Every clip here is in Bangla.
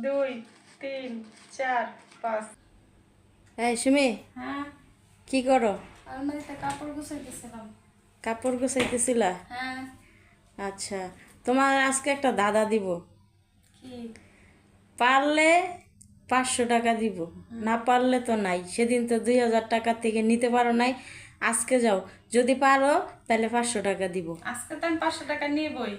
2 3 4 5। এই সুমি, হ্যাঁ, কি করো? আলমারিতে কাপড় গুছাইতেছিলাম। কাপড় গুছাইতেছিলা? হ্যাঁ। আচ্ছা, তোমার আজকে একটা দাদা দিব, কি? পারলে 500 টাকা দিব, না পারলে তো নাই। সেদিন তো 2000 টাকা থেকে নিতে পারো নাই, আজকে যাও, যদি পারো তাহলে 500 টাকা দিব। আজকে তো আমি 500 টাকা নিবই।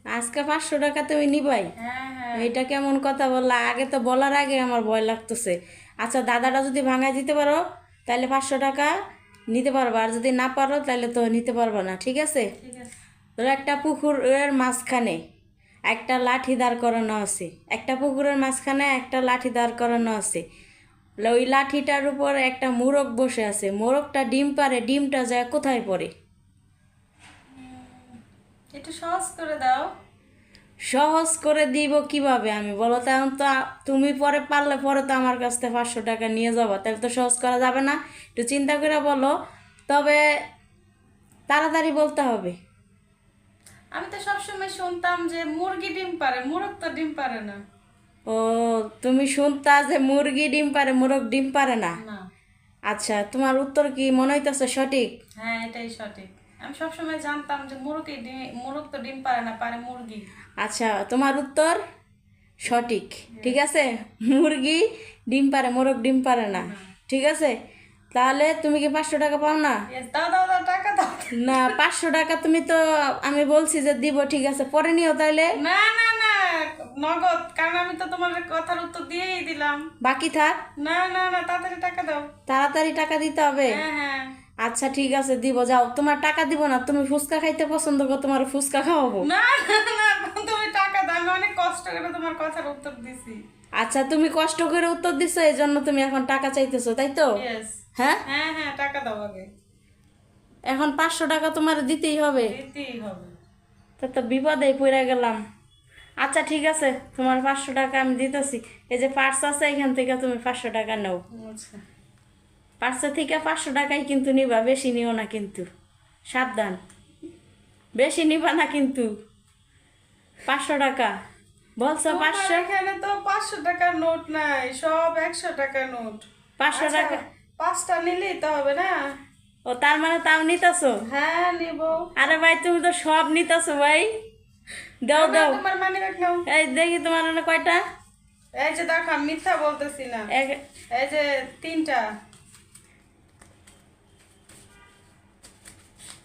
আজকে 500 টাকা তুমি নিবাই? হ্যাঁ হ্যাঁ। এইটা কেমন কথা বললা? আগে তো বলার আগে আমার ভয় লাগতেছে। আচ্ছা, দাদাটা যদি ভাঙায় দিতে পারো তাহলে 500 টাকা নিতে পারবা, আর যদি না পারো তাহলে তো নিতে পারবা না, ঠিক আছে? ঠিক আছে। ধরো একটা পুকুরের মাঝখানে একটা লাঠি দাঁড় করানো আছে, একটা পুকুরের মাঝখানে একটা লাঠি দাঁড় করানো আছে। ওই লাঠিটার উপর একটা মোরগ বসে আছে, মোরগটা ডিম পারে, ডিমটা যায় কোথায় পড়ে? একটু সহজ করে দাও। সহজ করে দিব কিভাবে আমি, বলো তো? এখন তো তুমি পরে পারলে পরে তো আমার কাছ থেকে 500 টাকা নিয়ে যাবো, তাহলে তো সহজ করা যাবে না। একটু চিন্তা করে বলো, তবে তাড়াতাড়ি বলতে হবে। আমি তো সবসময় শুনতাম যে মুরগি ডিম পারে, মোরগ তো ডিম পারে না। ও, তুমি শুনতা যে মুরগি ডিম পারে, মোরগ ডিম পারে না? না। আচ্ছা, তোমার উত্তর কি মনে হইতেছে সঠিক? হ্যাঁ, এটাই সঠিক। আমি সবসময় জানতাম যে মোরগ তো ডিম পারে না, পারে মুরগি। আচ্ছা, তোমার উত্তর সঠিক, ঠিক আছে। মুরগি ডিম পারে, মোরগ ডিম পারে না, ঠিক আছে। তাহলে তুমি কি 500 টাকা পাও না? দাও দাও দাও, টাকা দাও। না, 500 টাকা তুমি তো, আমি বলছি যে দিব, ঠিক আছে, পরে নিও তাইলে। না না না, নগদ, কারণ আমি তো তোমার কথার উত্তর দিয়েই দিলাম। বাকি থাক। না না না, তাড়াতাড়ি টাকা দাও। তাড়াতাড়ি টাকা দিতে হবে? হ্যাঁ হ্যাঁ। আচ্ছা ঠিক আছে, দিব। যাও, তোমার টাকা দিব না, তুমি ফুচকা খাইতে পছন্দ করো, তোমার ফুচকা খাওয়াবো। না না না, তুমি টাকা দাও, আমি অনেক কষ্ট করে তোমার কথার উত্তর দিছি। আচ্ছা, তুমি কষ্ট করে উত্তর দিছো, এই জন্য তুমি এখন টাকা চাইতেছো, তাই তো? ইয়েস। হ্যাঁ হ্যাঁ হ্যাঁ, টাকা দাও আগে। এখন 500 টাকা তোমার দিতেই হবে। দিতেই হবে। তা তো বিপদেই পড়ে গেলাম। আচ্ছা ঠিক আছে, তোমার 500 টাকা আমি দিতেছি। এই যে পার্স আছে, এখান থেকে তুমি 500 টাকা নাও। আচ্ছা। পার্সে থেকে 500 টাকাই কিন্তু নিবা, বেশি নিও না কিন্তু, সাবধান, বেশি নিবা না কিন্তু। 500 টাকা বলছো? তোমার 500? এখানে তো 500 টাকার নোট নাই, সব 100 টাকার নোট। 500 আচ্ছা, টাকা? 5টা নিলেই তো হবে না? ও, তার মানে তাও নিতেছো? হ্যাঁ, নিব। আরে ভাই, তুমি তো সব নিতেছো ভাই। দাও না, দাও। তোমার মানি ব্যাগ নাও। এই দেখি তোমার ওখানে কয়টা? এই যে দেখো, আমি মিথ্যা বলতেছি না। এক- এই যে 3টা।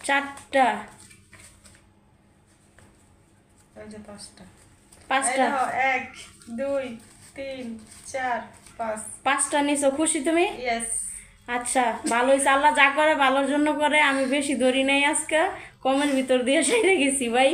4টা। এই যে 5টা। 5টা? 1 2 3 4 5। 5টা নিছো, খুশি তুমি? ইয়েস। আচ্ছা, ভালোই, আল্লাহ যা করে ভালোর জন্য করে। আমি বেশি ধরি নাই আজকে, কমের ভিতর দিয়ে সেরে গেছি ভাই।